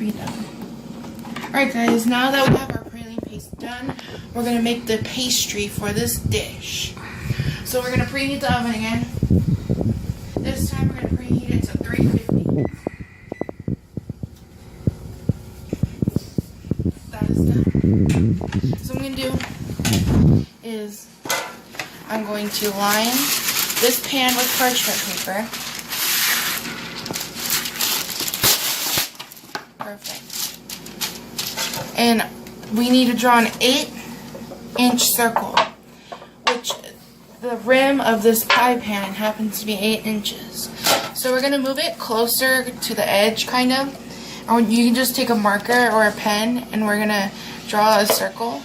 Alright guys, now that we have our praline paste done, we're going to make the pastry for this dish. So we're going to preheat the oven again. This time we're going to preheat it to 350. That is done. So what I'm going to do is I'm going to line this pan with parchment paper. Perfect. And we need to draw an 8-inch circle, which the rim of this pie pan happens to be 8 inches. So we're going to move it closer to the edge, kind of. Or you can just take a marker or a pen, and we're going to draw a circle.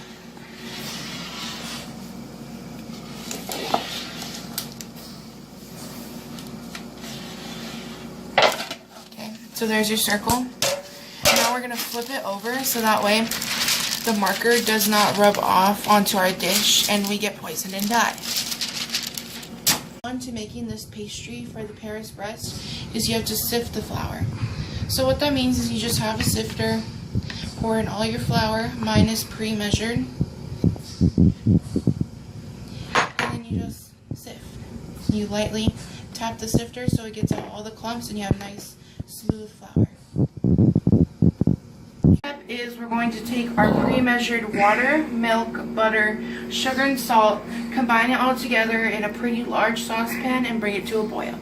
Okay, so there's your circle. Now we're going to flip it over so that way the marker does not rub off onto our dish and we get poisoned and die. On to making this pastry for the Paris breast is you have to sift the flour. So what that means is you just have a sifter, pour in all your flour, mine is pre-measured, and then you just sift. You lightly tap the sifter so it gets out all the clumps and you have nice smooth flour. Is we're going to take our pre-measured water, milk, butter, sugar, and salt, combine it all together in a pretty large saucepan and bring it to a boil.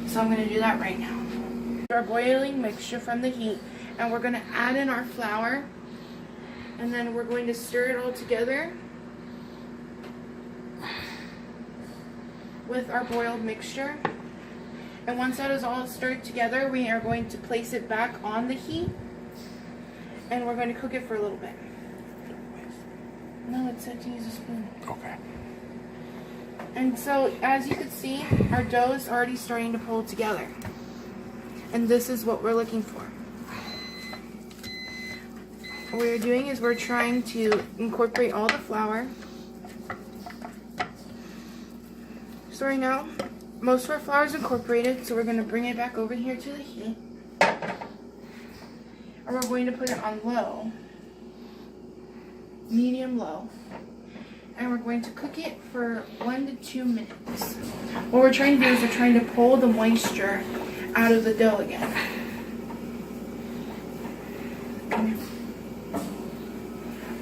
So I'm going to do that right now. Our boiling mixture from the heat, and we're going to add in our flour, and then we're going to stir it all together with our boiled mixture. And once that is all stirred together, we are going to place it back on the heat. And we're going to cook it for a little bit. No, it said to use a spoon. Okay. And so, as you can see, our dough is already starting to pull together. And this is what we're looking for. What we're doing is we're trying to incorporate all the flour. So right now, most of our flour is incorporated, so we're going to bring it back over here to the heat. And we're going to put it on low, medium low, and we're going to cook it for 1 to 2 minutes. What we're trying to do is we're trying to pull the moisture out of the dough again.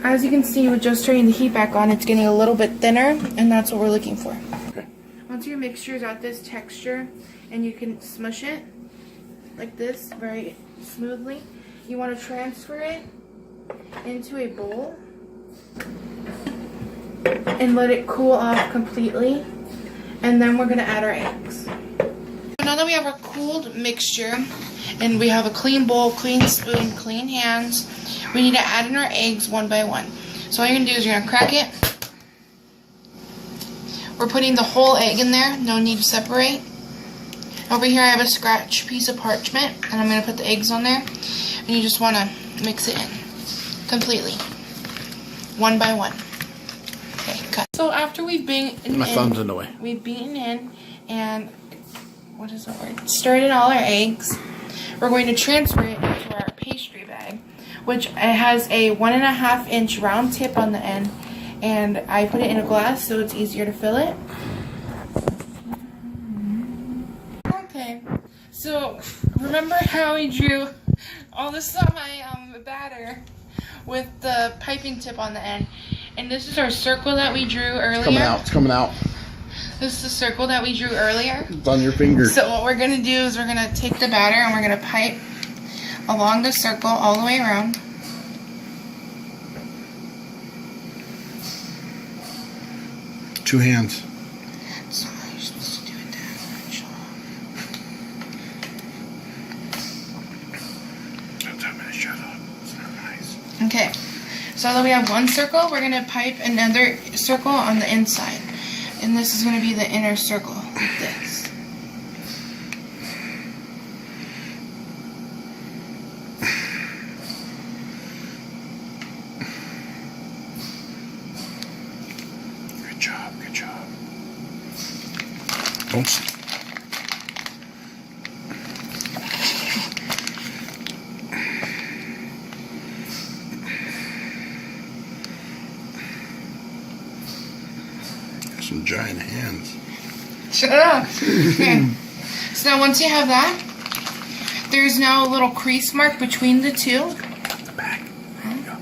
As you can see, with just turning the heat back on, it's getting a little bit thinner, and that's what we're looking for. Okay. Once your mixture is at this texture, and you can smush it like this very smoothly, you want to transfer it into a bowl and let it cool off completely, and then we're going to add our eggs. So now that we have our cooled mixture and we have a clean bowl, clean spoon, clean hands, we need to add in our eggs one by one. So all you're going to do is you're going to crack it. We're putting the whole egg in there, no need to separate. Over here I have a scratch piece of parchment, and I'm going to put the eggs on there. And you just want to mix it in completely, one by one. Okay, cut. So after we've beaten My thumb's in the way. We've beaten in and stirred in all our eggs. We're going to transfer it into our pastry bag, which has a 1.5 inch round tip on the end, and I put it in a glass so it's easier to fill it. Okay, so remember how we drew all this on my batter with the piping tip on the end, and this is our circle that we drew earlier. It's coming out. It's coming out. This is the circle that we drew earlier. It's on your finger. So what we're going to do is we're going to take the batter and we're going to pipe along the circle all the way around. Two hands. So you're supposed to do it that much. Don't tell me to shut up. It's not nice. Okay, so now that we have one circle, we're going to pipe another circle on the inside. And this is going to be the inner circle, like this. Good job, good job. Oops. some giant hands. Shut up. Okay. So now once you have that, there's now a little crease mark between the two. The back. There you go.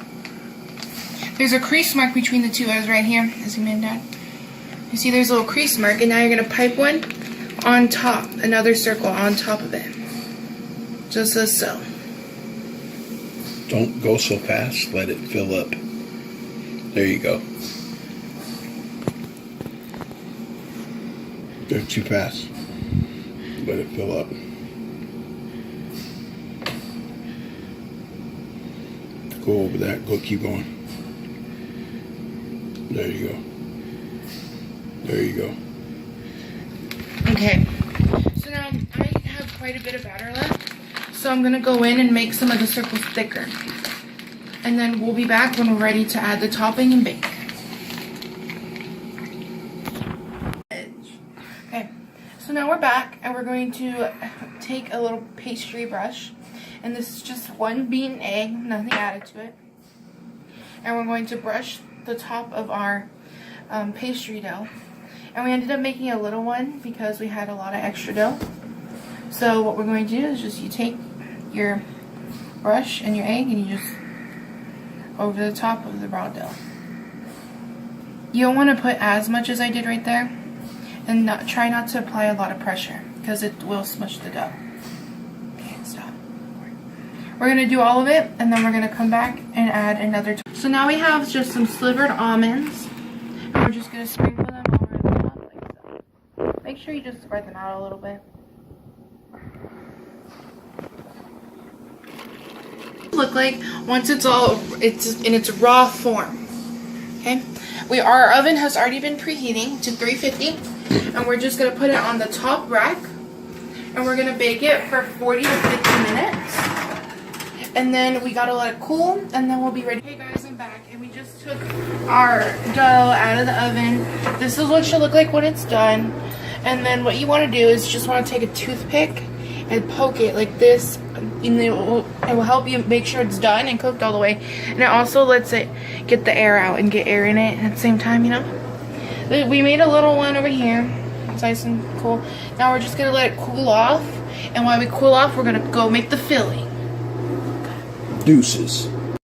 There's a crease mark between the two. I was right here. Zoom in, Dad. You see there's a little crease mark, and now you're going to pipe one on top, another circle on top of it. Just as so. Don't go so fast. Let it fill up. There you go. Go too fast. Let it fill up. Go over that. Go. Keep going. There you go. There you go. Okay. So now I have quite a bit of batter left. So I'm going to go in and make some of the circles thicker. And then we'll be back when we're ready to add the topping and bake. Okay, so now we're back and we're going to take a little pastry brush. And this is just one beaten egg, nothing added to it. And we're going to brush the top of our pastry dough. And we ended up making a little one because we had a lot of extra dough. So what we're going to do is just you take your brush and your egg and you just over the top of the raw dough. You don't want to put as much as I did right there, and try not to apply a lot of pressure because it will smush the dough. Okay, stop. We're going to do all of it, and then we're going to come back and add another. So now we have just some slivered almonds, and we're just going to sprinkle them over the top like so. Make sure you just spread them out a little bit. Look like once it's in its raw form. Okay, our oven has already been preheating to 350, and we're just gonna put it on the top rack, and we're gonna bake it for 40 to 50 minutes, and then we gotta let it cool, and then we'll be ready. Hey guys, I'm back, and we just took our dough out of the oven. This is what it should look like when it's done, and then what you want to do is just want to take a toothpick and poke it like this. And it will help you make sure it's done and cooked all the way. And it also lets it get the air out and get air in it at the same time, you know. We made a little one over here. It's nice and cool. Now we're just going to let it cool off. And while we cool off, we're going to go make the filling. Deuces.